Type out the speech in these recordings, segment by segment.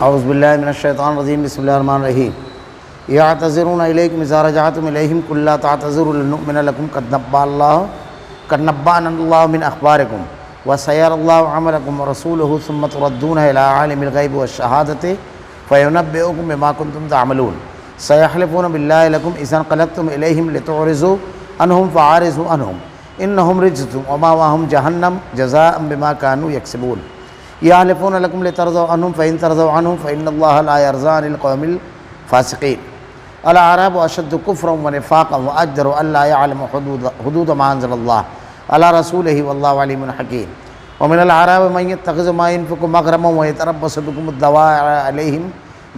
اعوذ باللہ من الشیطان الرجیم بسم اللہ الرحمن الرحیم یعتذرون الیکم اذا رجعتم الیہم قل لا تعتذروا لن نؤمن لکم قد نبأنا اللہ من اخبارکم وسيرى الله عملكم ورسوله ثم تردون إلى عالم الغيب والشهادة فينبئكم بما كنتم تعملون سيحلفون بالله لكم إذا انقلبتم إليهم لتعرضوا عنهم فأعرضوا عنهم إنهم رجس ومأواهم جهنم جزاء بما كانوا يكسبون يحلفون لكم لترضوا عنهم فإن ترضوا عنهم فإن الله لا يرضى عن القوم الفاسقين الأعراب أشد كفرا ونفاقا وأجدر ألا يعلم حدود ما أنزل الله على رسوله والله عليم حكيم ومن الأعراب من يتخذ ما ينفق مغرما ويتربص بكم الدوائر عليهم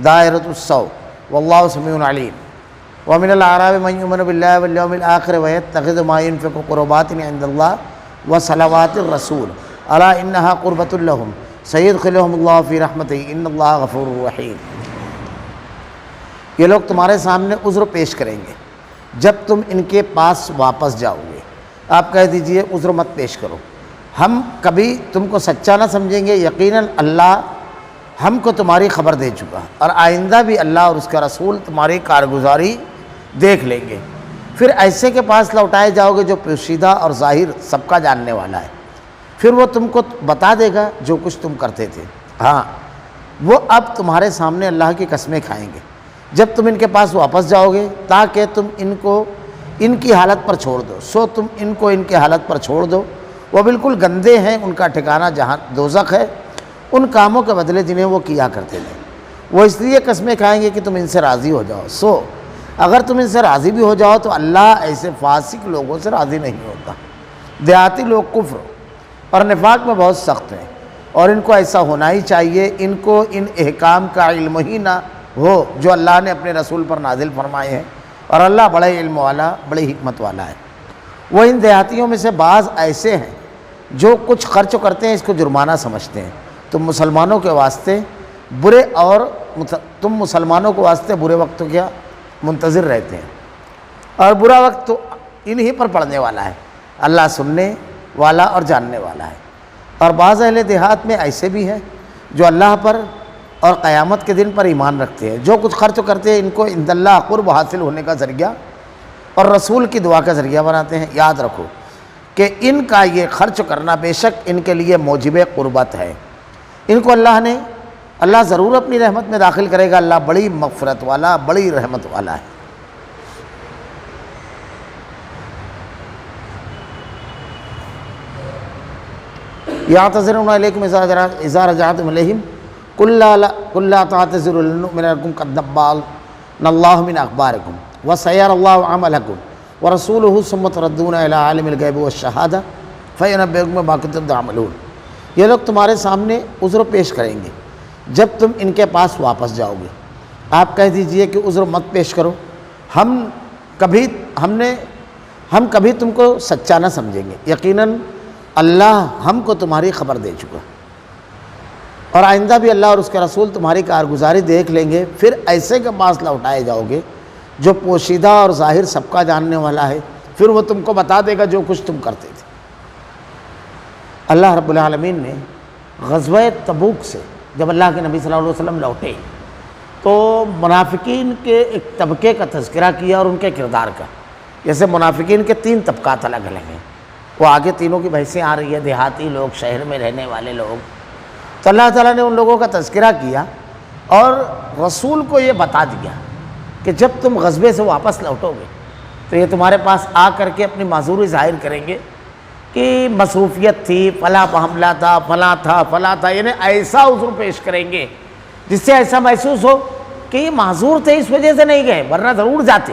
دائرة السوء والله سميع عليم ومن الأعراب من يؤمن بالله واليوم الآخر ويتخذ ما ينفق قربات عند الله وصلوات الرسول ألا إنها قربة لهم سيدخلهم الله في رحمته إن الله غفور رحيم۔ یہ لوگ تمہارے سامنے عذر پیش کریں گے جب تم ان کے پاس واپس جاؤ گے، آپ کہہ دیجئے عذر مت پیش کرو، ہم کبھی تم کو سچا نہ سمجھیں گے، یقیناً اللہ ہم کو تمہاری خبر دے چکا اور آئندہ بھی اللہ اور اس کا رسول تمہاری کارگزاری دیکھ لیں گے۔ پھر ایسے کے پاس لوٹائے جاؤ گے جو پوشیدہ اور ظاہر سب کا جاننے والا ہے، پھر وہ تم کو بتا دے گا جو کچھ تم کرتے تھے۔ ہاں، وہ اب تمہارے سامنے اللہ کی قسمیں کھائیں گے جب تم ان کے پاس واپس جاؤ گے تاکہ تم ان کو ان کی حالت پر چھوڑ دو، سو تم ان کو ان کی حالت پر چھوڑ دو، وہ بالکل گندے ہیں، ان کا ٹھکانہ جہاں دوزخ ہے، ان کاموں کے بدلے جنہیں وہ کیا کرتے تھے۔ وہ اس لیے قسمیں کھائیں گے کہ تم ان سے راضی ہو جاؤ، سو اگر تم ان سے راضی بھی ہو جاؤ تو اللہ ایسے فاسق لوگوں سے راضی نہیں ہوتا۔ دیہاتی لوگ کفر اور نفاق میں بہت سخت ہیں اور ان کو ایسا ہونا ہی چاہیے، ان کو ان احکام کا علم ہی نہ ہو جو اللہ نے اپنے رسول پر نازل فرمائے ہیں، اور اللہ بڑے علم والا، بڑی حکمت والا ہے۔ وہ ان دیہاتیوں میں سے بعض ایسے ہیں جو کچھ خرچ کرتے ہیں اس کو جرمانہ سمجھتے ہیں، تم مسلمانوں کے واسطے برے وقت تو کیا منتظر رہتے ہیں، اور برا وقت تو انہی پر پڑنے والا ہے، اللہ سننے والا اور جاننے والا ہے۔ اور بعض اہل دیہات میں ایسے بھی ہیں جو اللہ پر اور قیامت کے دن پر ایمان رکھتے ہیں، جو کچھ خرچ کرتے ہیں ان کو عند اللہ قرب حاصل ہونے کا ذریعہ اور رسول کی دعا کا ذریعہ بناتے ہیں۔ یاد رکھو کہ ان کا یہ خرچ کرنا بے شک ان کے لیے موجب قربت ہے، ان کو اللہ ضرور اپنی رحمت میں داخل کرے گا، اللہ بڑی مغفرت والا، بڑی رحمت والا ہے۔ یعتذرون الیکم اذا رجعتم الیہم قل لا تعتذروا لن نؤمن لکم قد نبأنا اللہ من اخبارکم وسيرى الله عملكم ورسوله ثم تردون الى عالم الغیب والشہادہ فینبئکم بما کنتم تعملون۔ یہ لوگ تمہارے سامنے عذر پیش کریں گے جب تم ان کے پاس واپس جاؤ گے، آپ کہہ دیجئے کہ عذر مت پیش کرو، ہم کبھی تم کو سچا نہ سمجھیں گے، یقیناً اللہ ہم کو تمہاری خبر دے چکا اور آئندہ بھی اللہ اور اس کے رسول تمہاری کارگزاری دیکھ لیں گے۔ پھر ایسے کے پاس لوٹائے جاؤ گے جو پوشیدہ اور ظاہر سب کا جاننے والا ہے، پھر وہ تم کو بتا دے گا جو کچھ تم کرتے تھے۔ اللہ رب العالمین نے غزوہ تبوک سے جب اللہ کے نبی صلی اللہ علیہ وسلم لوٹے تو منافقین کے ایک طبقے کا تذکرہ کیا اور ان کے کردار کا۔ جیسے منافقین کے 3 طبقات الگ الگ ہیں، وہ آگے تینوں کی بحثیں آ رہی ہے، دیہاتی لوگ، شہر میں رہنے والے لوگ۔ تو اللہ تعالیٰ نے ان لوگوں کا تذکرہ کیا اور رسول کو یہ بتا دیا کہ جب تم غزوے سے واپس لوٹو گے تو یہ تمہارے پاس آ کر کے اپنی معذوری ظاہر کریں گے کہ مصروفیت تھی، فلاں حملہ تھا، فلاں تھا، یعنی ایسا عذر پیش کریں گے جس سے ایسا محسوس ہو کہ یہ معذور تھے اس وجہ سے نہیں گئے ورنہ ضرور جاتے۔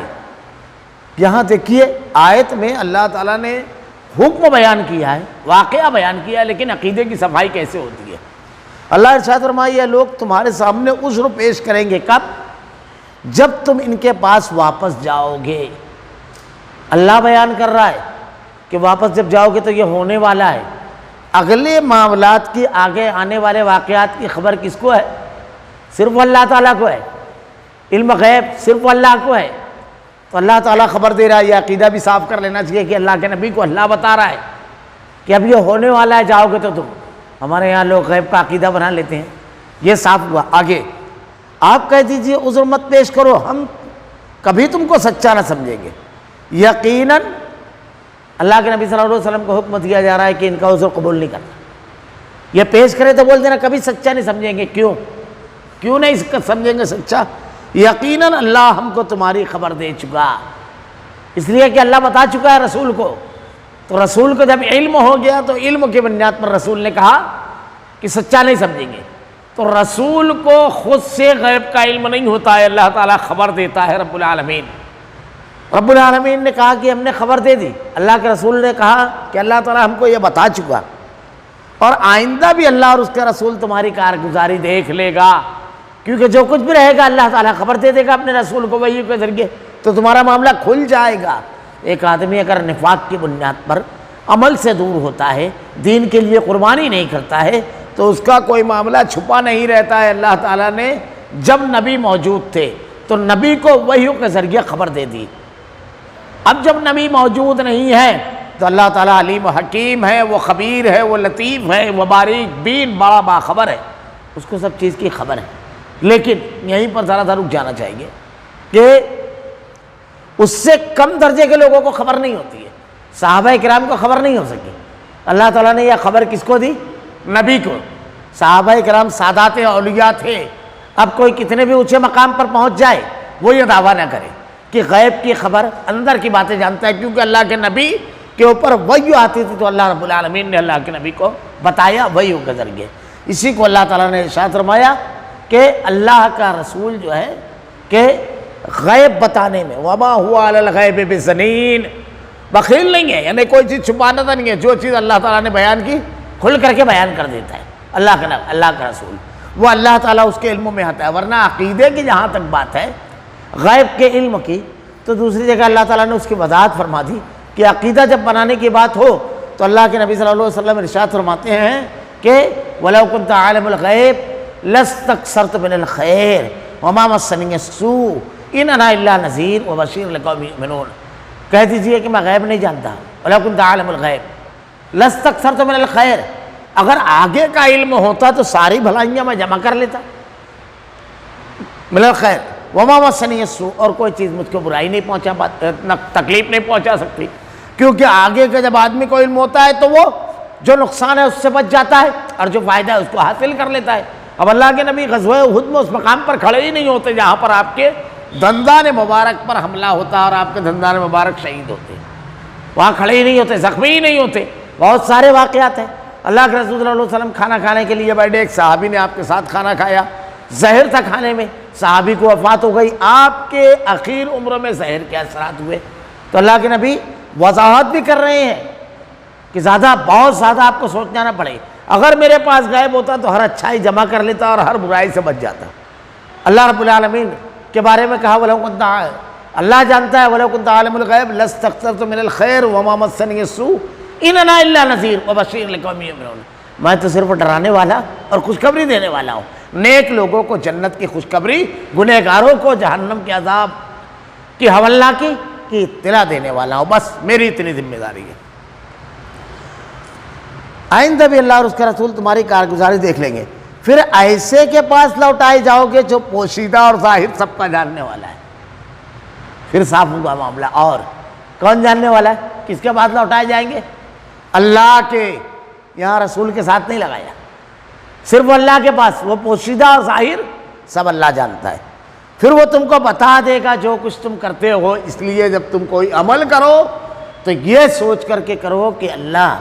یہاں دیکھیے آیت میں اللہ تعالیٰ نے حکم بیان کیا ہے، واقعہ بیان کیا ہے، لیکن عقیدے کی صفائی کیسے ہوتی ہے۔ اللہ ارشاد فرمایا یہ لوگ تمہارے سامنے عذر پیش کریں گے کب؟ جب تم ان کے پاس واپس جاؤ گے۔ اللہ بیان کر رہا ہے کہ واپس جب جاؤ گے تو یہ ہونے والا ہے۔ اگلے معاملات کی، آگے آنے والے واقعات کی خبر کس کو ہے؟ صرف اللہ تعالیٰ کو ہے، علم غیب صرف اللہ کو ہے۔ تو اللہ تعالیٰ خبر دے رہا ہے، یہ عقیدہ بھی صاف کر لینا چاہیے کہ اللہ کے نبی کو اللہ بتا رہا ہے کہ اب یہ ہونے والا ہے، جاؤ گے تو تم۔ ہمارے یہاں لوگ غیب کا عقیدہ بنا لیتے ہیں، یہ صاف ہوا۔ آگے آپ کہہ دیجئے عذر مت پیش کرو، ہم کبھی تم کو سچا نہ سمجھیں گے۔ یقیناً اللہ کے نبی صلی اللہ علیہ وسلم کو حکم دیا جا رہا ہے کہ ان کا عذر قبول نہیں کرنا، یہ پیش کرے تو بول دینا کبھی سچا نہیں سمجھیں گے۔ کیوں نہیں سمجھیں گے سچا؟ یقیناً اللہ ہم کو تمہاری خبر دے چکا، اس لیے کہ اللہ بتا چکا ہے رسول کو، تو رسول کو جب علم ہو گیا تو علم کی بنیاد پر رسول نے کہا کہ سچا نہیں سمجھیں گے۔ تو رسول کو خود سے غیب کا علم نہیں ہوتا ہے، اللہ تعالیٰ خبر دیتا ہے رب العالمین۔ رب العالمین نے کہا کہ ہم نے خبر دے دی، اللہ کے رسول نے کہا کہ اللہ تعالیٰ ہم کو یہ بتا چکا، اور آئندہ بھی اللہ اور اس کے رسول تمہاری کارگزاری دیکھ لے گا، کیونکہ جو کچھ بھی رہے گا اللہ تعالیٰ خبر دے دے گا اپنے رسول کو وحی کے ذریعے، تو تمہارا معاملہ کھل جائے گا۔ ایک آدمی اگر نفاق کی بنیاد پر عمل سے دور ہوتا ہے، دین کے لیے قربانی نہیں کرتا ہے، تو اس کا کوئی معاملہ چھپا نہیں رہتا ہے۔ اللہ تعالیٰ نے جب نبی موجود تھے تو نبی کو وحی کے ذریعے خبر دے دی، اب جب نبی موجود نہیں ہے تو اللہ تعالیٰ علیم و حکیم ہے، وہ خبیر ہے، وہ لطیف ہے، وہ باریک بین، بڑا باخبر ہے، اس کو سب چیز کی خبر ہے۔ لیکن یہیں پر ذرا رک جانا چاہیے کہ اس سے کم درجے کے لوگوں کو خبر نہیں ہوتی ہے، صحابہ کرام کو خبر نہیں ہو سکی۔ اللہ تعالیٰ نے یہ خبر کس کو دی؟ نبی کو۔ صحابہ کرام سادات اولیاء تھے، اب کوئی کتنے بھی اونچے مقام پر پہنچ جائے وہ یہ دعویٰ نہ کرے کہ غیب کی خبر، اندر کی باتیں جانتا ہے، کیونکہ اللہ کے نبی کے اوپر وحی آتی تھی تو اللہ رب العالمین نے اللہ کے نبی کو بتایا وحی کے ذریعے۔ اسی کو اللہ تعالیٰ نے ارشاد فرمایا کہ اللہ کا رسول جو ہے کہ غیب بتانے میں وما ہوا علی الغیب بضنین، بخیل نہیں ہے، یعنی کوئی چیز چھپانا نہیں ہے، جو چیز اللہ تعالیٰ نے بیان کی کھل کر کے بیان کر دیتا ہے اللہ کا رسول، وہ اللہ تعالیٰ اس کے علم میں آتا ہے۔ ورنہ عقیدے کی جہاں تک بات ہے غیب کے علم کی، تو دوسری جگہ اللہ تعالیٰ نے اس کی وضاحت فرما دی کہ عقیدہ جب بنانے کی بات ہو تو اللہ کے نبی صلی اللہ علیہ وسلم ارشاد فرماتے ہیں کہ وَلَوْ كُنْتَ عَالِمُ الْغَيْبِ لَاسْتَكْثَرْتُ مِنَ الْخَيْرِ وَمَا مَسَّنِيَ السُّوءُ إِنْ أَنَا إِلَّا نَذِيرٌ وَبَشِيرٌ لِقَوْمٍ يُؤْمِنُونَ۔ کہہ دیجئے کہ میں غیب نہیں جانتا، وَلَوْ كُنْتَ عَالِمُ الْغَيْبِ لَاسْتَكْثَرْتُ مِنَ الْخَيْرِ، اگر آگے کا علم ہوتا تو ساری بھلائیاں میں جمع کر لیتا، مِنَ الْخَيْرِ وَمَا مَسَّنِيَ السُّوءُ، اور کوئی چیز مجھ کو برائی نہیں پہنچا، تکلیف نہیں پہنچا سکتی، کیونکہ آگے کا جب آدمی کو علم ہوتا ہے تو وہ جو نقصان ہے اس سے بچ جاتا ہے اور جو فائدہ ہے اس کو حاصل کر لیتا ہے۔ اب اللہ کے نبی غزوہ احد میں اس مقام پر کھڑے ہی نہیں ہوتے جہاں پر آپ کے دندان مبارک پر حملہ ہوتا اور آپ کے دندان مبارک شہید ہوتے، وہاں کھڑے ہی نہیں ہوتے، زخمی ہی نہیں ہوتے۔ بہت سارے واقعات ہیں۔ اللہ کے رسول صلی اللہ علیہ وسلم کھانا کھانے کے لیے بیٹھے، ایک صحابی نے آپ کے ساتھ کھانا کھایا، زہر تھا کھانے میں، صحابی کو وفات ہو گئی، آپ کے اخیر عمر میں زہر کے اثرات ہوئے، تو اللہ کے نبی وضاحت بھی کر رہے ہیں کہ بہت زیادہ آپ کو سوچنا نہ پڑے، اگر میرے پاس غیب ہوتا تو ہر اچھائی جمع کر لیتا اور ہر برائی سے بچ جاتا۔ اللہ رب العالمین کے بارے میں کہا وَلَوْ كُنْتَ، اللہ جانتا ہے وَلَوْ كُنْتَ عَالِمُ الْغَيْبِ لَاسْتَكْثَرْتُ مِنَ الْخَيْرِ وَمَا مَسَّنِيَ السُّوءُ إِنْ أَنَا إِلَّا نَذِيرٌ وَبَشِيرٌ لِقَوْمٍ يُؤْمِنُونَ، میں تو صرف ڈرانے والا اور خوشخبری دینے والا ہوں، نیک لوگوں کو جنت کی خوشخبری، گنہگاروں کو جہنم کے عذاب کی ہولناکی کی اطلاع دینے والا ہوں، بس میری اتنی ذمہ داری ہے۔ آئندہ بھی اللہ اور اس کے رسول تمہاری کارگزاری دیکھ لیں گے، پھر ایسے کے پاس لوٹائے جاؤ گے جو پوشیدہ اور ظاہر سب کا جاننے والا ہے، پھر صاف ہوگا معاملہ۔ اور کون جاننے والا ہے؟ کس کے پاس لوٹائے جائیں گے؟ اللہ کے، یہاں رسول کے ساتھ نہیں لگایا، صرف اللہ کے پاس، وہ پوشیدہ اور ظاہر سب اللہ جانتا ہے، پھر وہ تم کو بتا دے گا جو کچھ تم کرتے ہو۔ اس لیے جب تم کوئی عمل کرو تو یہ سوچ کر کے کرو کہ اللہ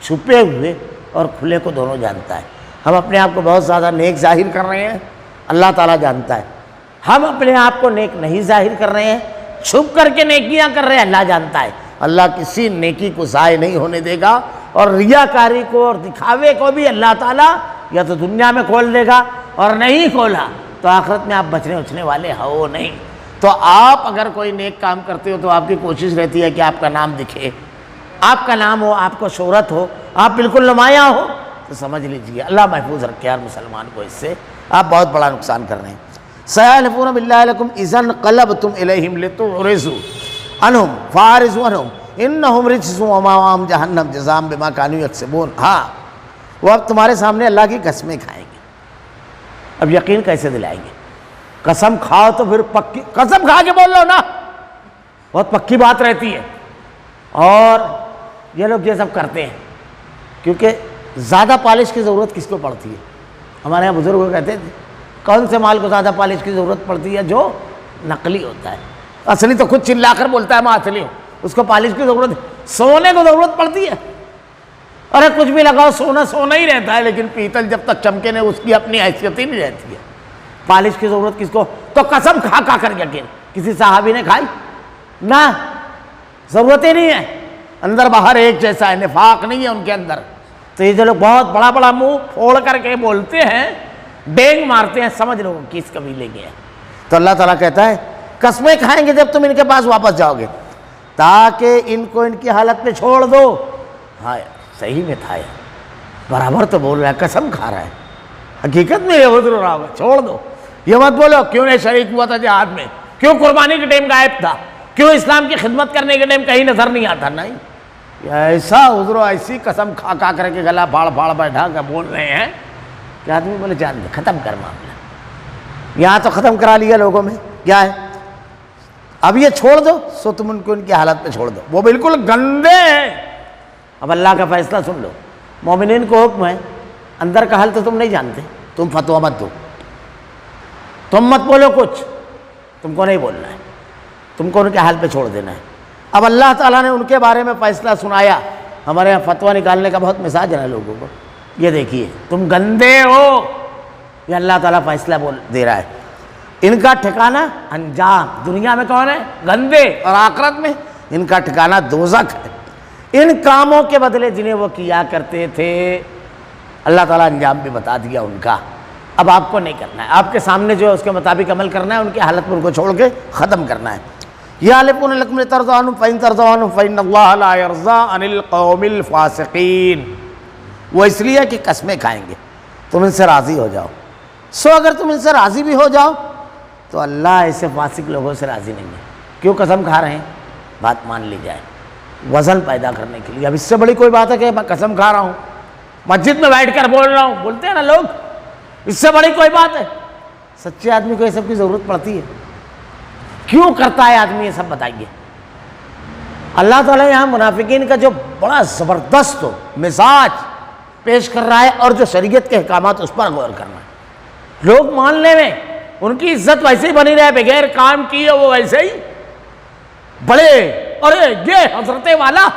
چھپے ہوئے اور کھلے کو دونوں جانتا ہے۔ ہم اپنے آپ کو بہت زیادہ نیک ظاہر کر رہے ہیں، اللہ تعالیٰ جانتا ہے۔ ہم اپنے آپ کو نیک نہیں ظاہر کر رہے ہیں، چھپ کر کے نیکیاں کر رہے ہیں، اللہ جانتا ہے۔ اللہ کسی نیکی کو ضائع نہیں ہونے دے گا، اور ریاکاری کو اور دکھاوے کو بھی اللہ تعالیٰ یا تو دنیا میں کھول دے گا، اور نہیں کھولا تو آخرت میں آپ بچنے اچھنے والے ہو نہیں۔ تو آپ اگر کوئی نیک کام کرتے ہو تو آپ کی کوشش رہتی ہے کہ آپ کا نام دکھے، آپ کا نام ہو، آپ کو شہرت ہو، آپ بالکل نمایاں ہو، تو سمجھ لیجئے اللہ محفوظ رکھے ہر مسلمان کو، اس سے آپ بہت بڑا نقصان کر رہے ہیں۔ سَيَحْلِفُونَ بِاللَّهِ لَكُمْ إِذَا انقَلَبْتُمْ إِلَيْهِمْ لِتُعْرِضُوا عَنْهُمْ فَأَعْرِضُوا عَنْهُمْ إِنَّهُمْ رِجْسٌ وَمَأْوَاهُمْ جَهَنَّمُ جَزَاءً بِمَا كَانُوا يَكْسِبُونَ۔ ہاں، وہ اب تمہارے سامنے اللہ کی قسمیں کھائیں گے، اب یقین کیسے دلائیں گے؟ قسم کھاؤ تو پھر پکی قسم کھا کے بول لو نا، بہت پکی بات رہتی ہے. اور یہ لوگ یہ سب کرتے ہیں کیونکہ زیادہ پالش کی ضرورت کس کو پڑتی ہے؟ ہمارے یہاں بزرگ کہتے تھے کون سے مال کو زیادہ پالش کی ضرورت پڑتی ہے؟ جو نقلی ہوتا ہے. اصلی تو خود چلا کر بولتا ہے میں اصلی ہوں، اس کو پالش کی ضرورت ہے. سونے کو ضرورت پڑتی ہے، ارے کچھ بھی لگاؤ سونا سونا ہی رہتا ہے، لیکن پیتل جب تک چمکے نہیں اس کی اپنی حیثیت ہی نہیں رہتی ہے. پالش کی ضرورت کس کو؟ تو قسم کھا کھا کر یقین کسی صحابی نے کھائی نہ، ضرورت ہی نہیں ہے. اندر باہر ایک جیسا ہے، نفاق نہیں ہے ان کے اندر. تو یہ جو لوگ بہت بڑا بڑا منہ پھوڑ کر کے بولتے ہیں، ڈینگ مارتے ہیں، سمجھ لو کس قبیلے کے ہیں. تو اللہ تعالیٰ کہتا ہے قسمیں کھائیں گے جب تم ان کے پاس واپس جاؤ گے تاکہ ان کو ان کی حالت میں چھوڑ دو. ہاں صحیح میں تھا یار، برابر تو بول رہا ہے، قسم کھا رہا ہے، حقیقت میں یہ حضر رہا ہوگا، چھوڑ دو. یہ مت بولو کیوں نہیں شریک ہوا تھا جہاد میں، کیوں قربانی کے ٹائم غائب تھا، کیوں اسلام کی خدمت کرنے کے ٹائم کہیں نظر نہیں آتا. نہیں، ایسا حضر ایسی قسم کھا کھا کر کے گلا پھاڑ پھاڑ بیٹھا کر بول رہے ہیں کہ آدمی بولے جان دے ختم کر معاملہ. یہاں تو ختم کرا لیا لوگوں میں. کیا ہے؟ اب یہ چھوڑ دو سو تم ان کو ان کی حالت میں چھوڑ دو، وہ بالکل گندے ہیں. اب اللہ کا فیصلہ سن لو. مومنین کو حکم ہے، اندر کا حل تو تم نہیں جانتے، تم فتویٰ مت دو، تم مت بولو کچھ، تم کو نہیں بولنا ہے، تم کو ان کے حال پہ چھوڑ دینا ہے. اب اللہ تعالیٰ نے ان کے بارے میں فیصلہ سنایا. ہمارے یہاں فتویٰ نکالنے کا بہت مزاج ہے نا لوگوں کو. یہ دیکھیے تم گندے ہو، یہ اللہ تعالیٰ فیصلہ دے رہا ہے. ان کا ٹھکانہ انجام دنیا میں کون ہے؟ گندے، اور آخرت میں ان کا ٹھکانہ دوزخ ہے. ان کاموں کے بدلے جنہیں وہ کیا کرتے تھے اللہ تعالیٰ انجام بھی بتا دیا ان کا. اب آپ کو نہیں کرنا ہے، آپ کے سامنے جو ہے اس کے مطابق عمل کرنا ہے، ان کی حالت میں ان کو چھوڑ کے ختم کرنا ہے. یحلفون لکم لترضوا عنہم فإن ترضوا عنہم فإن اللہ لا یرضی عن القوم الفاسقین. وہ اس لیے کہ قسمیں کھائیں گے تم ان سے راضی ہو جاؤ. سو اگر تم ان سے راضی بھی ہو جاؤ تو اللہ ایسے فاسق لوگوں سے راضی نہیں ہے. کیوں قسم کھا رہے ہیں؟ بات مان لی جائے، وزن پیدا کرنے کے لیے. اب اس سے بڑی کوئی بات ہے کہ میں قسم کھا رہا ہوں، مسجد میں بیٹھ کر بول رہا ہوں، بولتے ہیں نا لوگ، اس سے بڑی کوئی بات ہے؟ سچے آدمی کو یہ سب کی ضرورت پڑتی ہے. کیوں کرتا ہے آدمی یہ سب بتائیے. اللہ تعالیٰ یہاں منافقین کا جو بڑا زبردست مزاج پیش کر رہا ہے، اور جو شریعت کے احکامات اس پر غور کرنا ہے. لوگ ماننے میں ان کی عزت ویسے ہی بنی رہے، بغیر کام کیے وہ ویسے ہی بڑے، ارے یہ حضرت والا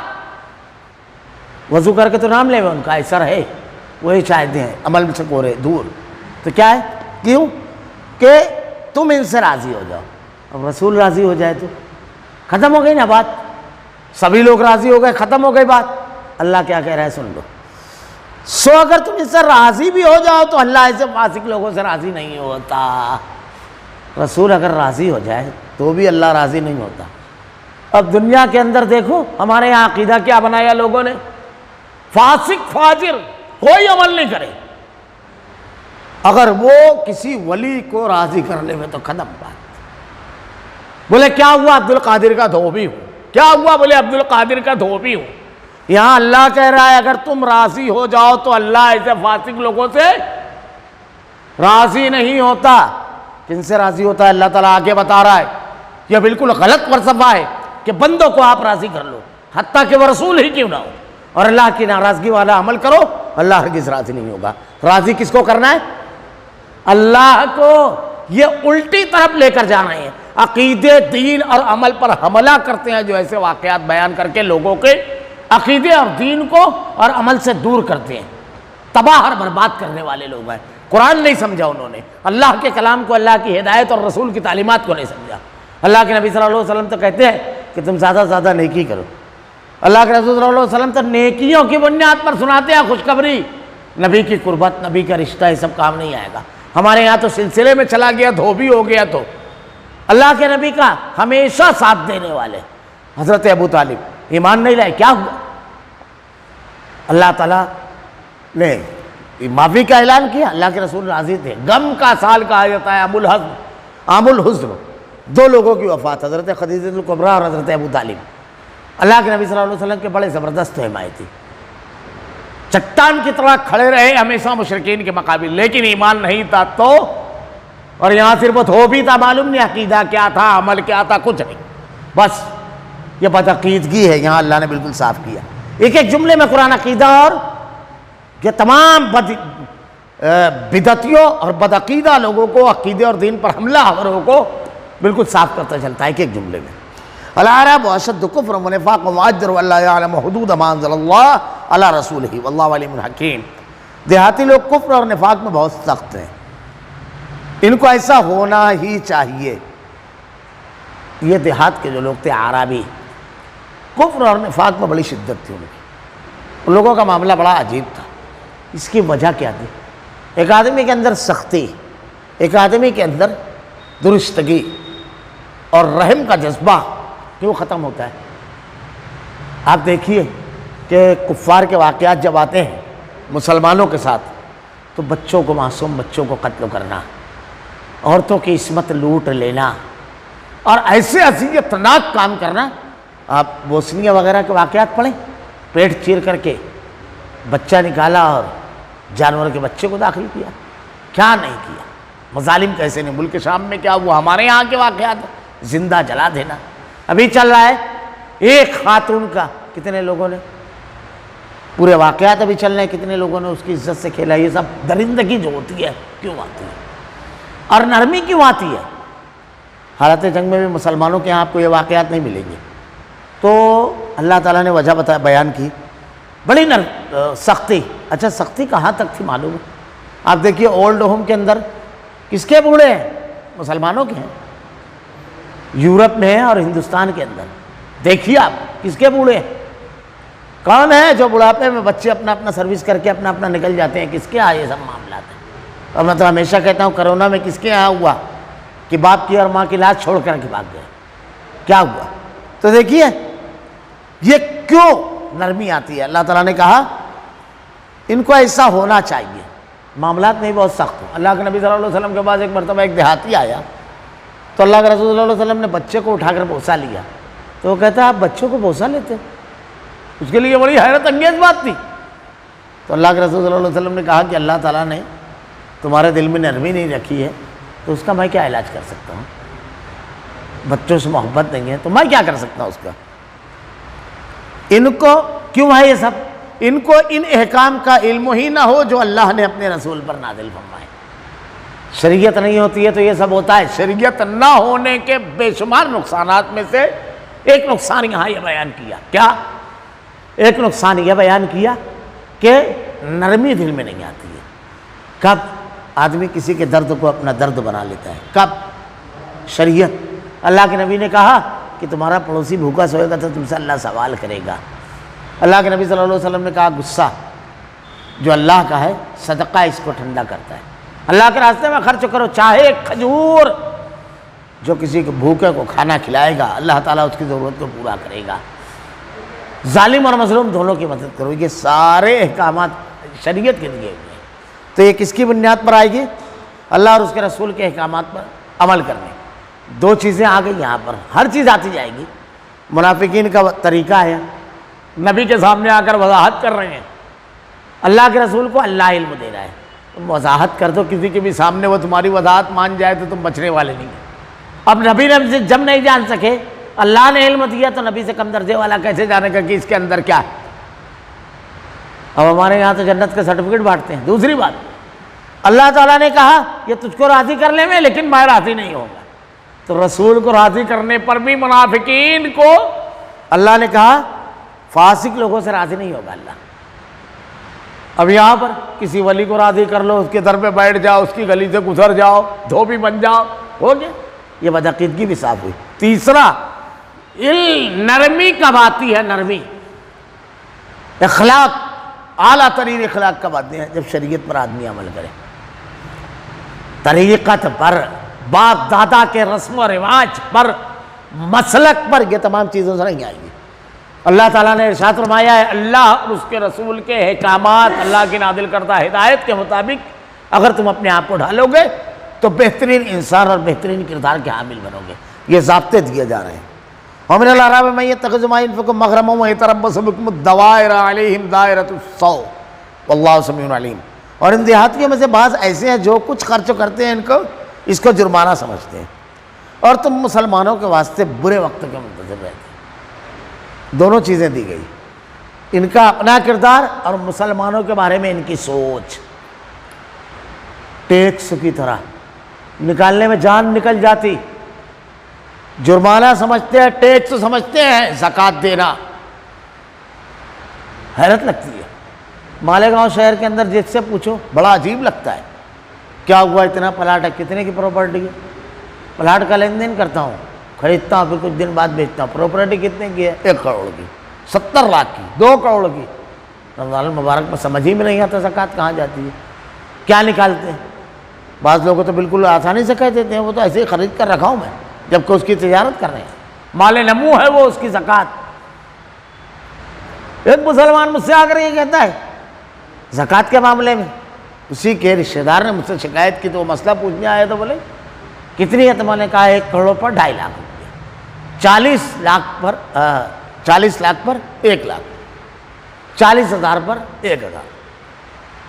وضو کر کے تو نام لے ان کا ایسا رہے، وہی شاید ہیں عمل سے کورے دور. تو کیا ہے؟ کیوں کہ تم ان سے راضی ہو جاؤ. اب رسول راضی ہو جائے تو ختم ہو گئی نا بات، سبھی لوگ راضی ہو گئے، ختم ہو گئی بات. اللہ کیا کہہ رہا ہے سن لو. سو اگر تم ان سے راضی بھی ہو جاؤ تو اللہ ایسے فاسق لوگوں سے راضی نہیں ہوتا. رسول اگر راضی ہو جائے تو بھی اللہ راضی نہیں ہوتا. اب دنیا کے اندر دیکھو ہمارے یہاں عقیدہ کیا بنایا لوگوں نے، فاسق فاجر کوئی عمل نہیں کرے، اگر وہ کسی ولی کو راضی کر لے تو ختم بات. بولے کیا ہوا؟ عبد القادر کا دھوبی ہوں. کیا ہوا؟ بولے عبد القادر کا دھوبی ہوں. یہاں اللہ کہہ رہا ہے اگر تم راضی ہو جاؤ تو اللہ ایسے فاسق لوگوں سے راضی نہیں ہوتا. کن سے راضی ہوتا ہے؟ اللہ تعالیٰ آگے بتا رہا ہے. یہ بالکل غلط فلسفہ ہے کہ بندوں کو آپ راضی کر لو، حتیٰ کہ وہ رسول ہی کیوں نہ ہو، اور اللہ کی ناراضگی والا عمل کرو، اللہ ہرگز راضی نہیں ہوگا. راضی کس کو کرنا ہے؟ اللہ کو. یہ الٹی طرف لے کر جانا ہے. عقیدے، دین اور عمل پر حملہ کرتے ہیں جو ایسے واقعات بیان کر کے لوگوں کے عقیدے اور دین کو اور عمل سے دور کرتے ہیں. تباہ اور برباد کرنے والے لوگ ہیں. قرآن نہیں سمجھا انہوں نے، اللہ کے کلام کو، اللہ کی ہدایت اور رسول کی تعلیمات کو نہیں سمجھا. اللہ کے نبی صلی اللہ علیہ وسلم تو کہتے ہیں کہ تم زیادہ سے زیادہ نیکی کرو. اللہ کے رسول صلی اللہ علیہ وسلم تو نیکیوں کی بنیاد پر سناتے ہیں خوشخبری. نبی کی قربت، نبی کا رشتہ، یہ سب کام نہیں آئے گا. ہمارے یہاں تو سلسلے میں چلا گیا، دھوبی ہو گیا. تو اللہ کے نبی کا ہمیشہ ساتھ دینے والے حضرت ابو طالب ایمان نہیں لائے. کیا ہوا؟ اللہ تعالیٰ نے معافی کا اعلان کیا، اللہ کے رسول راضی تھے. غم کا سال کہا جاتا ہے عام الحزن. دو لوگوں کی وفات، حضرت خدیجہ الکبریٰ اور حضرت ابو طالب. اللہ کے نبی صلی اللہ علیہ وسلم کے بڑے زبردست حمایتی، چٹان کی طرح کھڑے رہے ہمیشہ مشرکین کے مقابل، لیکن ایمان نہیں تھا تو اور یہاں صرف ہو بھی تھا معلوم نہیں عقیدہ کیا تھا، عمل کیا تھا، کچھ نہیں، بس یہ بدعقیدگی ہے، یہاں اللہ نے بالکل صاف کیا۔ ایک ایک جملے میں قرآن عقیدہ اور یہ تمام بدعتیوں اور بدعقیدہ لوگوں کو عقیدے اور دین پر حملہ آوروں کو بالکل صاف کرتا چلتا ہے ایک ایک جملے میں۔ العرب اشد کفرا ونفاقا واجدر واللہ یعلم حدود ما انزل اللہ علی رسولہ واللہ علیم حکیم۔ دیہاتی لوگ کفر اور نفاق میں بہت سخت ہیں، ان کو ایسا ہونا ہی چاہیے۔ یہ دیہات کے جو لوگ تھے عربی، کفر اور نفاق میں بڑی شدت تھی ان لوگوں کا معاملہ بڑا عجیب تھا۔ اس کی وجہ کیا تھی؟ ایک آدمی کے اندر سختی، ایک آدمی کے اندر درستگی اور رحم کا جذبہ کیوں ختم ہوتا ہے؟ آپ دیکھیے کہ کفار کے واقعات جب آتے ہیں مسلمانوں کے ساتھ تو بچوں کو، معصوم بچوں کو قتل کرنا، عورتوں کی عصمت لوٹ لینا اور ایسے اذیتناک کام کرنا۔ آپ بوسنیا وغیرہ کے واقعات پڑھیں، پیٹ چیر کر کے بچہ نکالا اور جانور کے بچے کو داخل کیا، کیا نہیں کیا، مظالم کیسے نہیں۔ ملک شام میں کیا ہوا، ہمارے یہاں کے واقعات، زندہ جلا دینا ابھی چل رہا ہے۔ ایک خاتون کا کتنے لوگوں نے، پورے واقعات ابھی چل رہے ہیں، کتنے لوگوں نے اس کی عزت سے کھیلا۔ یہ سب درندگی جو ہوتی ہے کیوں آتی ہے اور نرمی کیوں آتی ہے؟ حالت جنگ میں بھی مسلمانوں کے یہاں آپ کو یہ واقعات نہیں ملیں گے۔ تو اللہ تعالیٰ نے وجہ بیان کی، بڑی سختی۔ اچھا سختی کہاں تک تھی معلوم ہے؟ آپ دیکھیے اولڈ ہوم کے اندر کس کے بوڑھے ہیں؟ مسلمانوں کے ہیں۔ یورپ میں ہیں اور ہندوستان کے اندر دیکھیے آپ کس کے بوڑھے ہیں؟ کون ہے جو بڑھاپے میں بچے اپنا اپنا سروس کر کے اپنا اپنا نکل جاتے ہیں؟ کس کے یہاں یہ سب معاملات ہیں؟ اور میں تو ہمیشہ کہتا ہوں کرونا میں کس کے یہاں ہوا کہ باپ کی اور ماں کی لاش چھوڑ کر کے بھاگ گئے؟ کیا ہوا؟ تو دیکھیے یہ کیوں نرمی آتی ہے۔ اللہ تعالیٰ نے کہا ان کو ایسا ہونا چاہیے، معاملات نہیں بہت سخت ہو۔ اللہ کے نبی صلی اللہ علیہ وسلم کے پاس ایک مرتبہ ایک دیہاتی آیا تو اللہ کے رسول صلی اللہ علیہ وسلم نے بچے کو اٹھا کر بوسہ لیا، تو وہ کہتا ہے آپ بچوں کو بوسہ لیتے؟ اس کے لیے بڑی حیرت انگیز بات تھی۔ تو اللہ کے رسول صلی اللہ علیہ وسلم نے کہا کہ اللہ تعالیٰ نے تمہارے دل میں نرمی نہیں رکھی ہے تو اس کا میں کیا علاج کر سکتا ہوں؟ بچوں سے محبت نہیں ہے تو میں کیا کر سکتا ہوں اس کا؟ ان کو کیوں ہے یہ سب؟ ان کو ان احکام کا علم ہی نہ ہو جو اللہ نے اپنے رسول پر نازل فرمائے۔ شریعت نہیں ہوتی ہے تو یہ سب ہوتا ہے۔ شریعت نہ ہونے کے بے شمار نقصانات میں سے ایک نقصان یہاں یہ بیان کیا۔ کیا؟ ایک نقصان یہ بیان کیا کہ نرمی دل میں نہیں آتی ہے۔ کب آدمی کسی کے درد کو اپنا درد بنا لیتا ہے؟ کب؟ شریعت۔ اللہ کے نبی نے کہا کہ تمہارا پڑوسی بھوکا سوئے گا تو تم سے اللہ سوال کرے گا۔ اللہ کے نبی صلی اللہ علیہ وسلم نے کہا غصہ جو اللہ کا ہے صدقہ اس کو ٹھنڈا کرتا ہے، اللہ کے راستے میں خرچ کرو، چاہے ایک کھجور جو کسی کو بھوکے کو کھانا کھلائے گا اللہ تعالیٰ اس کی ضرورت کو پورا کرے گا۔ ظالم اور مظلوم دونوں کی مدد کرو۔ یہ سارے احکامات شریعت کے دیے ہوئے ہیں۔ تو یہ کس کی بنیاد پر آئے گی؟ اللہ اور اس کے رسول کے احکامات پر عمل کرنے۔ دو چیزیں آ گئی یہاں پر، ہر چیز آتی جائے گی۔ منافقین کا طریقہ ہے نبی کے سامنے آ کر وضاحت کر رہے ہیں، اللہ کے رسول کو اللہ علم دے رہا ہے، تم وضاحت کر دو کسی کے بھی سامنے، وہ تمہاری وضاحت مان جائے تو تم بچنے والے نہیں ہیں۔ اب نبی نے جب نہیں جان سکے، اللہ نے علم دیا تو نبی سے کم درجے والا کیسے جانے گا کہ اس کے اندر کیا ہے؟ اب ہمارے یہاں تو جنت کے سرٹیفکیٹ بانٹتے ہیں۔ دوسری بات، اللہ تعالیٰ نے کہا یہ تجھ کو راضی کر لے میں، لیکن میں راضی نہیں ہوں گا۔ تو رسول کو راضی کرنے پر بھی منافقین کو اللہ نے کہا فاسق لوگوں سے راضی نہیں ہوگا اللہ۔ اب یہاں پر کسی ولی کو راضی کر لو، اس کے در پہ بیٹھ جاؤ، اس کی گلی سے گزر جاؤ، دھوبی بن جاؤ، ہو گیا۔ یہ بدعقیدگی بھی صاف ہوئی۔ تیسرا، نرمی کب آتی ہے؟ نرمی اخلاق، اعلیٰ ترین اخلاق کب آتی ہے؟ جب شریعت پر آدمی عمل کرے، طریقت پر، باپ دادا کے رسم و رواج پر، مسلک پر، یہ تمام چیزوں سے نہیں آئے گی۔ اللہ تعالیٰ نے ارشاد فرمایا ہے اللہ اور اس کے رسول کے احکامات، اللہ کی نازل کردہ ہدایت کے مطابق اگر تم اپنے آپ کو ڈھالو گے تو بہترین انسان اور بہترین کردار کے حامل بنو گے۔ یہ ضابطے دیے جا رہے ہیں۔ وَمِنَ الْأَعْرَابِ مَن يَتَّخِذُ مَا يُنْفِقُ مَغْرَمًا وَيَتَرَبَّصُ بِكُمُ الدَّوَائِرَ عَلَيْهِمْ دَائِرَةُ السَّوْءِ وَاللَّهُ سَمِيعٌ عَلِيمٌ۔ اور ان دیہاتیوں میں سے بعض ایسے ہیں جو کچھ خرچ کرتے ہیں ان کو اس کو جرمانہ سمجھتے ہیں، اور تم مسلمانوں کے واسطے برے وقت کے منتظر رہتے۔ دونوں چیزیں دی گئی، ان کا اپنا کردار اور مسلمانوں کے بارے میں ان کی سوچ۔ ٹیکس کی طرح نکالنے میں جان نکل جاتی، جرمانہ سمجھتے ہیں، ٹیکس سمجھتے ہیں زکوٰۃ دینا۔ حیرت لگتی ہے، مالیگاؤں شہر کے اندر جس سے پوچھو بڑا عجیب لگتا ہے، کیا ہوا اتنا پلاٹ ہے، کتنے کی پراپرٹی ہے؟ پلاٹ کا لین دین کرتا ہوں، خریدتا ہوں، پھر کچھ دن بعد بیچتا ہوں، پراپرٹی کتنے کی ہے؟ 1 کروڑ کی، 70 لاکھ کی، 2 کروڑ کی۔ رمضان المبارک میں سمجھ ہی میں نہیں آتا زکوٰۃ کہاں جاتی ہے، کیا نکالتے ہیں؟ بعض لوگوں تو بالکل آسانی سے کہہ دیتے ہیں وہ تو ایسے ہی خرید کر رکھا ہوں میں، جبکہ اس کی تجارت کر رہے ہیں، مال نمو ہے وہ، اس کی زکوٰۃ۔ ایک مسلمان مجھ سے آ کر یہ کہتا ہے زکوٰۃ کے معاملے میں، اسی کے رشتہ دار نے مجھ سے شکایت کی تو وہ مسئلہ پوچھنے آیا تو بولے کتنی ہے؟ تو میں نے کہا 1 کروڑ پر 2.5 لاکھ روپیہ، 40 لاکھ پر 1 لاکھ، 40,000 پر 1,000۔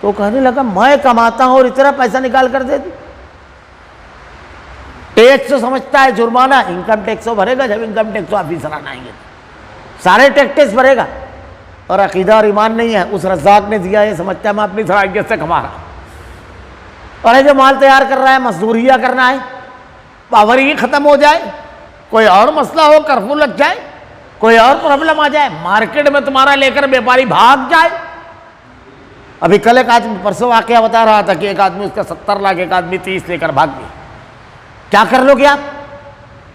تو کہنے لگا میں کماتا ہوں اور اتنا پیسہ نکال کر دے دوں؟ ٹیکس سمجھتا ہے جرمانہ، انکم ٹیکس بھرے گا، جب انکم ٹیکس آفیسر آئیں گے سارے ٹیکس بھرے گا، اور عقیدہ اور ایمان نہیں ہے، اس رزاق نے دیا یہ سمجھتا ہے میں اپنی صلاحیت سے کما رہا ہوں، اور یہ جو مال تیار کر رہا ہے مزدوریا کرنا ہے، پاور ہی ختم ہو جائے، کوئی اور مسئلہ ہو، کرفیو لگ جائے، کوئی اور پرابلم آ جائے، مارکیٹ میں تمہارا لے کر بیپاری بھاگ جائے۔ ابھی کل ایک آدمی پرسوں واقعہ بتا رہا تھا کہ ایک آدمی اس کا 70 لاکھ، ایک آدمی 30 لے کر بھاگ گیا۔ کیا کر لو گے آپ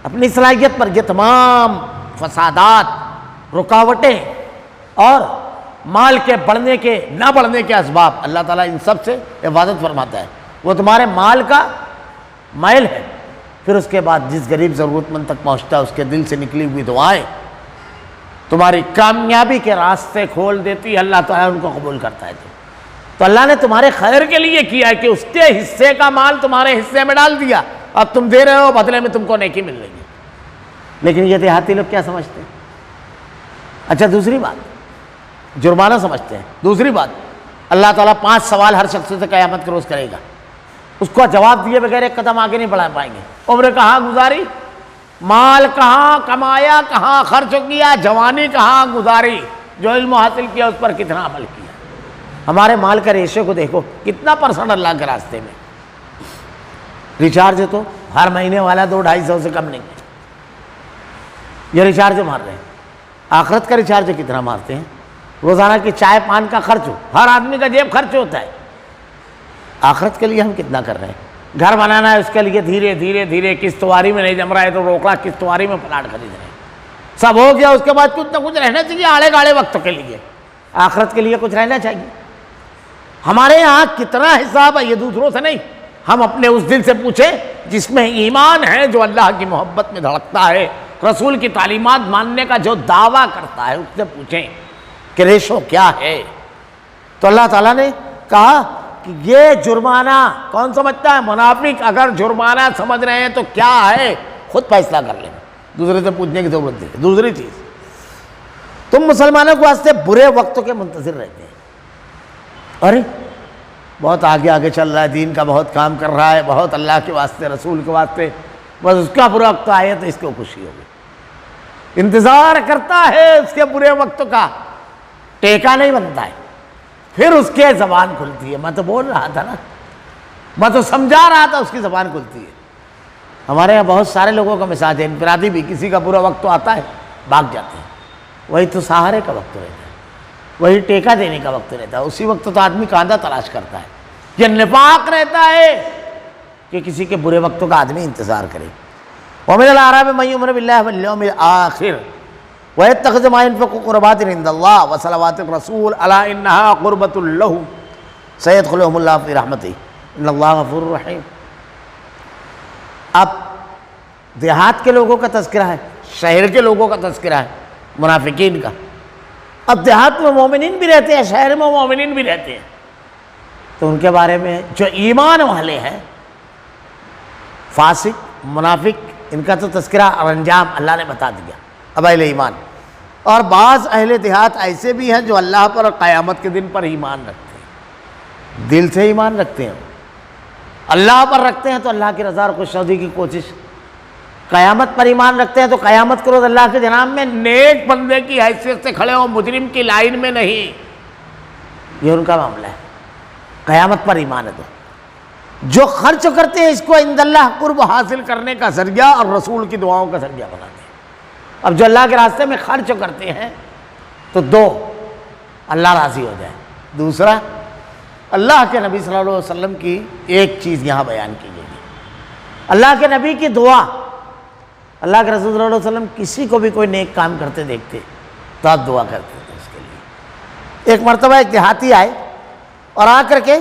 اپنی صلاحیت پر؟ یہ تمام فسادات، رکاوٹیں اور مال کے بڑھنے کے نہ بڑھنے کے اسباب، اللہ تعالیٰ ان سب سے حفاظت فرماتا ہے۔ وہ تمہارے مال کا میل ہے، پھر اس کے بعد جس غریب ضرورت مند تک پہنچتا ہے اس کے دل سے نکلی ہوئی دعائیں تمہاری کامیابی کے راستے کھول دیتی ہے، اللہ تعالیٰ ان کو قبول کرتا ہے۔ تو اللہ نے تمہارے خیر کے لیے کیا ہے کہ اس کے حصے کا مال تمہارے حصے میں ڈال دیا، اب تم دے رہے ہو، بدلے میں تم کو نیکی مل رہی ہے۔ لیکن یہ دیہاتی لوگ کیا سمجھتے ہیں؟ اچھا دوسری بات، جرمانہ سمجھتے ہیں۔ دوسری بات، اللہ تعالیٰ 5 سوال ہر شخص سے قیامت کے روز کرے گا، اس کو جواب دیے بغیر ایک قدم آگے نہیں بڑھا پائیں گے۔ عمر کہاں گزاری، مال کہاں کمایا، کہاں خرچ کیا، جوانی کہاں گزاری، جو علم حاصل کیا اس پر کتنا عمل کیا۔ ہمارے مال کا ریشو کو دیکھو، کتنا % اللہ کے راستے میں۔ ریچارج تو ہر مہینے والا 200-250 سے کم نہیں ہے، یہ ریچارج مار رہے ہیں۔ آخرت کا ریچارج کتنا مارتے ہیں؟ روزانہ کی چائے پان کا خرچ ہو، ہر آدمی کا جیب خرچ ہوتا ہے، آخرت کے لیے ہم کتنا کر رہے ہیں؟ گھر بنانا ہے، اس کے لیے دھیرے دھیرے دھیرے، قسطواری میں نہیں جم رہا ہے تو روکڑا قسطواری میں پلاٹ خرید رہے ہیں، سب ہو گیا، اس کے بعد کچھ نہ کچھ رہنا چاہیے آڑے گاڑے وقت کے لیے، آخرت کے لیے کچھ رہنا چاہیے۔ ہمارے یہاں کتنا حساب ہے یہ دوسروں سے نہیں، ہم اپنے اس دل سے پوچھیں جس میں ایمان ہے، جو اللہ کی محبت میں دھڑکتا ہے، رسول کی تعلیمات ماننے کا جو دعویٰ کرتا ہے، اس سے پوچھیں کہ ریشو کیا ہے۔ تو اللہ تعالیٰ نے کہا کہ یہ جرمانہ کون سمجھتا ہے؟ منافق۔ اگر جرمانہ سمجھ رہے ہیں تو کیا ہے، خود فیصلہ کر لیں، دوسرے سے پوچھنے کی ضرورت نہیں۔ دوسری چیز، تم مسلمانوں کے واسطے برے وقتوں کے منتظر رہتے ہیں۔ ارے بہت آگے آگے چل رہا ہے، دین کا بہت کام کر رہا ہے، بہت اللہ کے واسطے، رسول کے واسطے، بس اس کا برا وقت آئے تو اس کو خوشی ہوگی، انتظار کرتا ہے اس کے برے وقت کا، ٹیکا نہیں بنتا ہے، پھر اس کے زبان کھلتی ہے۔ میں تو بول رہا تھا نا، میں تو سمجھا رہا تھا، اس کی زبان کھلتی ہے۔ ہمارے یہاں بہت سارے لوگوں کا مزاج ہے، انفرادی بھی، کسی کا برا وقت تو آتا ہے بھاگ جاتے ہیں، وہی تو سہارے کا وقت رہتا ہے، وہی ٹیکا دینے کا وقت رہتا ہے، اسی وقت تو آدمی کاندھا تلاش کرتا ہے۔ یہ نفاق رہتا ہے کہ کسی کے برے وقتوں کا آدمی انتظار کرے۔ وَمِنَ الْأَعْرَابِ مَن يُؤْمِنُ بِاللَّهِ وَالْيَوْمِ الْآخِرِ وَيَتَّخِذُ مَا يُنْفِقُ قُرُبَاتٍ عِندَ اللَّهِ وَصَلَوَاتِ الرَّسُولِ أَلَا إِنَّهَا قُرْبَةٌ لَهُمْ سَيَدْخُلُهُمُ اللَّهُ فِي رَحْمَتِهِ إِنَّ اللَّهَ غَفُورٌ رَحِيمٌ۔ اب دیہات کے لوگوں کا تذکرہ ہے، شہر کے لوگوں کا تذکرہ ہے، منافقین کا۔ اب دیہات میں مومنین بھی رہتے ہیں، شہر میں مومنین بھی رہتے ہیں، تو ان کے بارے میں جو ایمان والے ہیں، فاسق منافق، ان کا تو تذکرہ اور انجام اللہ نے بتا دیا۔ اب اہل ایمان اور بعض اہل دیہات ایسے بھی ہیں جو اللہ پر اور قیامت کے دن پر ایمان رکھتے ہیں، دل سے ایمان رکھتے ہیں، اللہ پر رکھتے ہیں تو اللہ کی رضا اور خوشنودی کی کوشش، قیامت پر ایمان رکھتے ہیں تو قیامت کے روز اللہ کے جناب میں نیک بندے کی حیثیت سے کھڑے ہوں، مجرم کی لائن میں نہیں، یہ ان کا معاملہ ہے۔ قیامت پر ایمان ہے تو جو خرچ کرتے ہیں اس کو عند اللہ قرب حاصل کرنے کا ذریعہ اور رسول کی دعاؤں کا ذریعہ بناتے ہیں۔ اب جو اللہ کے راستے میں خرچ کرتے ہیں تو دو، اللہ راضی ہو جائے، دوسرا اللہ کے نبی صلی اللہ علیہ وسلم کی ایک چیز یہاں بیان کی گئی ہے، اللہ کے نبی کی دعا۔ اللہ کے رسول صلی اللہ علیہ وسلم کسی کو بھی کوئی نیک کام کرتے دیکھتے تو آپ دعا کرتے تھے اس کے لیے۔ ایک مرتبہ ایک دیہاتی آئے اور آ کر کے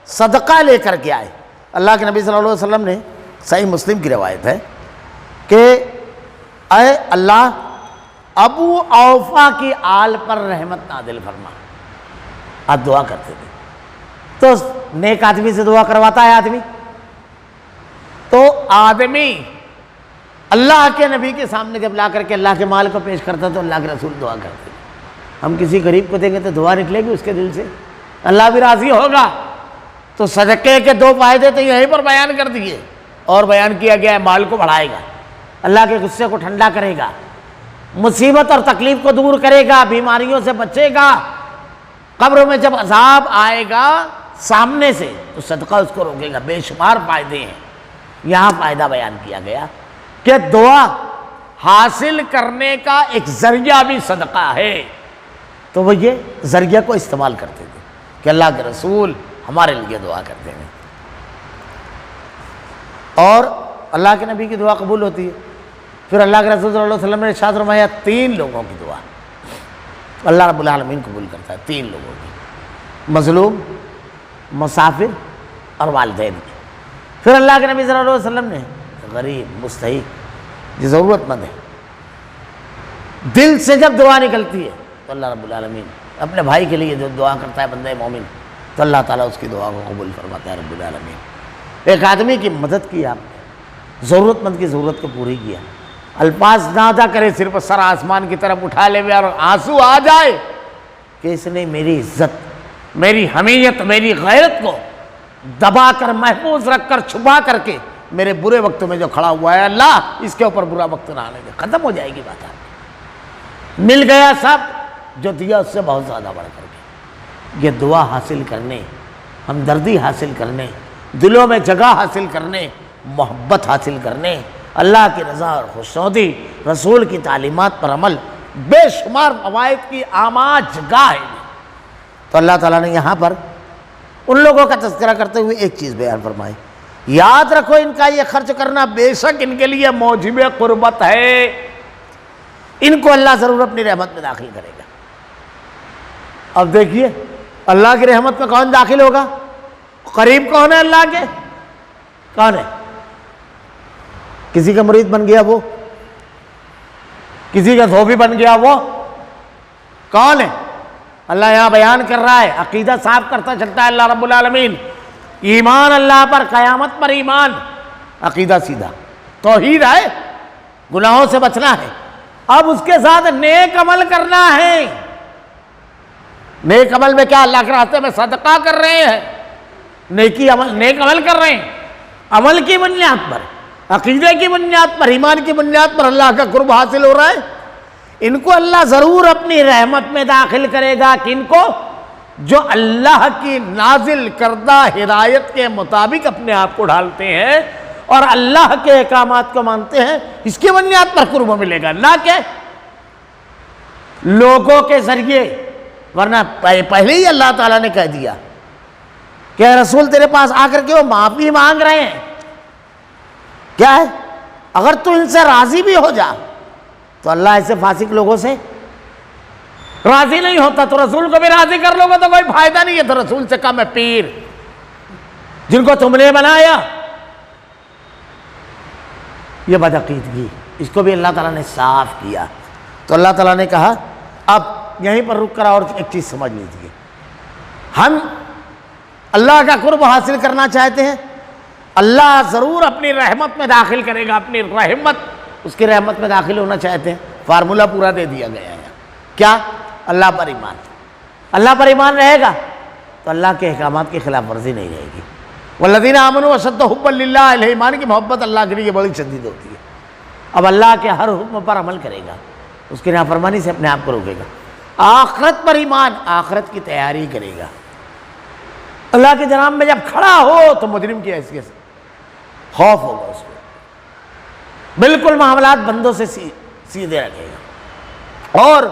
صدقہ لے کر کے آئے۔ اللہ کے نبی صلی اللہ علیہ وسلم نے، صحیح مسلم کی روایت ہے کہ اے اللہ ابو اوفا کی آل پر رحمت نازل فرما، آپ دعا کرتے تھے۔ تو نیک آدمی سے دعا کرواتا ہے آدمی، تو آدمی اللہ کے نبی کے سامنے جب لا کر کے اللہ کے مال کو پیش کرتا تو اللہ کے رسول دعا کرتے ہیں۔ ہم کسی غریب کو دیں گے تو دعا نکلے گی اس کے دل سے، اللہ بھی راضی ہوگا۔ تو صدقے کے دو فائدے تو یہیں پر بیان کر دیے، اور بیان کیا گیا ہے مال کو بڑھائے گا، اللہ کے غصے کو ٹھنڈا کرے گا، مصیبت اور تکلیف کو دور کرے گا، بیماریوں سے بچے گا، قبر میں جب عذاب آئے گا سامنے سے تو صدقہ اس کو روکے گا۔ بے شمار فائدے ہیں۔ یہاں فائدہ بیان کیا گیا کہ دعا حاصل کرنے کا ایک ذریعہ بھی صدقہ ہے، تو وہ یہ ذریعہ کو استعمال کرتے تھے کہ اللہ کے رسول ہمارے لیے دعا کرتے ہیں، اور اللہ کے نبی کی دعا قبول ہوتی ہے۔ پھر اللہ کے رسول صلی اللہ علیہ وسلم نے ارشاد فرمایا 3 لوگوں کی دعا اللہ رب العالمین قبول کرتا ہے، 3 لوگوں کی، مظلوم، مسافر اور والدین کی۔ پھر اللہ کے نبی صلی اللہ علیہ وسلم نے غریب، مستحق، جو ضرورت مند ہے، دل سے جب دعا نکلتی ہے تو اللہ رب العالمین اپنے بھائی کے لیے جو دعا کرتا ہے بندہ مومن تو اللہ تعالیٰ اس کی دعا کو قبول فرماتا ہے رب العالمین۔ ایک آدمی کی مدد کی آپ نے، ضرورت مند کی ضرورت کو پوری کیا، الفاظ نہ ادا کرے، صرف سر آسمان کی طرف اٹھا لے اور آنسو آ جائے کہ اس نے میری عزت، میری حمیت، میری غیرت کو دبا کر، محفوظ رکھ کر، چھپا کر کے میرے برے وقت میں جو کھڑا ہوا ہے، اللہ اس کے اوپر برا وقت نہ آنے دے، ختم ہو جائے گی بات۔ آپ مل گیا سب، جو دیا اس سے بہت زیادہ بڑھ کر کے۔ یہ دعا حاصل کرنے، ہمدردی حاصل کرنے، دلوں میں جگہ حاصل کرنے، محبت حاصل کرنے، اللہ کی رضا اور خوشنودی، رسول کی تعلیمات پر عمل، بے شمار فوائد کی آماج گاہ ہے۔ تو اللہ تعالیٰ نے یہاں پر ان لوگوں کا تذکرہ کرتے ہوئے ایک چیز بیان فرمائی، یاد رکھو ان کا یہ خرچ کرنا بے شک ان کے لیے موجب قربت ہے، ان کو اللہ ضرور اپنی رحمت میں داخل کرے گا۔ اب دیکھیے اللہ کی رحمت میں کون داخل ہوگا؟ قریب کون ہے اللہ کے؟ کون ہے؟ کسی کا مرید بن گیا وہ، کسی کا دھوبی بن گیا وہ، کون ہے؟ اللہ یہاں بیان کر رہا ہے، عقیدہ صاف کرتا چلتا ہے اللہ رب العالمین، ایمان اللہ پر، قیامت پر ایمان، عقیدہ سیدھا، توحید ہے، گناہوں سے بچنا ہے، اب اس کے ساتھ نیک عمل کرنا ہے۔ نیک عمل میں کیا؟ اللہ کے راستے میں صدقہ کر رہے ہیں، نیک عمل کر رہے ہیں، عمل کی بنیاد پر، عقیدے کی بنیاد پر، ایمان کی بنیاد پر اللہ کا قرب حاصل ہو رہا ہے۔ ان کو اللہ ضرور اپنی رحمت میں داخل کرے گا، کن کو؟ جو اللہ کی نازل کردہ ہدایت کے مطابق اپنے آپ کو ڈھالتے ہیں اور اللہ کے احکامات کو مانتے ہیں، اس کی بنیاد پر قرب ملے گا، نہ کہ لوگوں کے ذریعے۔ ورنہ پہلے ہی اللہ تعالیٰ نے کہہ دیا کہ رسول تیرے پاس آ کر کے وہ معافی مانگ رہے ہیں، کیا ہے؟ اگر تو ان سے راضی بھی ہو جا تو اللہ ایسے فاسق لوگوں سے راضی نہیں ہوتا، تو رسول کو بھی راضی کر لو گے تو کوئی فائدہ نہیں ہے۔ تو رسول سے کم ہے پیر، جن کو تم نے بنایا، یہ بدعقیدگی، اس کو بھی اللہ تعالیٰ نے صاف کیا۔ تو اللہ تعالیٰ نے کہا اب یہیں پر رک کر اور ایک چیز سمجھ لیجیے، ہم اللہ کا قرب حاصل کرنا چاہتے ہیں، اللہ ضرور اپنی رحمت میں داخل کرے گا، اپنی رحمت، اس کی رحمت میں داخل ہونا چاہتے ہیں، فارمولہ پورا دے دیا گیا ہے۔ کیا؟ اللہ پر ایمان، اللہ پر ایمان رہے گا تو اللہ کے احکامات کی خلاف ورزی نہیں رہے گی، والذین آمنوا اشد حبا للہ، اہل ایمان کی محبت اللہ کے لیے بڑی شدید ہوتی ہے۔ اب اللہ کے ہر حکم پر عمل کرے گا، اس کی نافرمانی سے اپنے آپ کو روکے گا۔ آخرت پر ایمان، آخرت کی تیاری کرے گا۔ اللہ کے جناب میں جب کھڑا ہو تو مجرم کی حیثیت سے خوف ہوگا اس کو، بالکل معاملات بندوں سے سیدھے رکھے گا، اور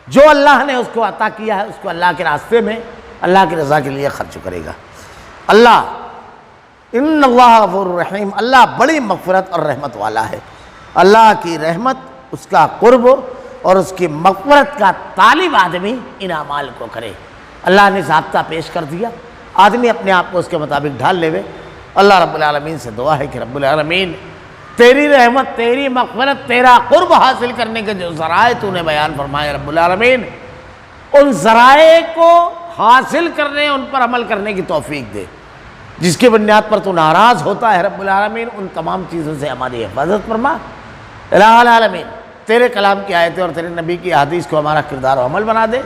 جو اللہ نے اس کو عطا کیا ہے اس کو اللہ کے راستے میں اللہ کی رضا کے لیے خرچ کرے گا۔ اللہ ان اللہ غفور رحیم، اللہ بڑی مغفرت اور رحمت والا ہے۔ اللہ کی رحمت، اس کا قرب اور اس کی مغفرت کا طالب آدمی ان اعمال کو کرے۔ اللہ نے ضابطہ پیش کر دیا، آدمی اپنے آپ کو اس کے مطابق ڈھال لے۔ اللہ رب العالمین سے دعا ہے کہ رب العالمین تیری رحمت، تیری مغفرت، تیرا قرب حاصل کرنے کے جو ذرائع تو نے بیان فرمائے، رب العالمین ان ذرائع کو حاصل کرنے، ان پر عمل کرنے کی توفیق دے۔ جس کی بنیاد پر تو ناراض ہوتا ہے رب العالمین، ان تمام چیزوں سے ہماری حفاظت فرما۔ الہ العالمین تیرے کلام کی آیتیں اور تیرے نبی کی احادیث کو ہمارا کردار و عمل بنا دے،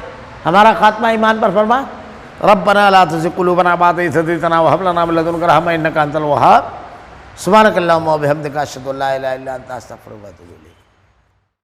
ہمارا خاتمہ ایمان پر فرما۔ ربنا لا تزغ قلوبنا بعد إذ هديتنا وهب لنا من لدنك رحمة إنك أنت الوهاب۔ سبحانك اللهم وبحمدك أشهد أن لا إله إلا أنت أستغفرك وأتوب إليك۔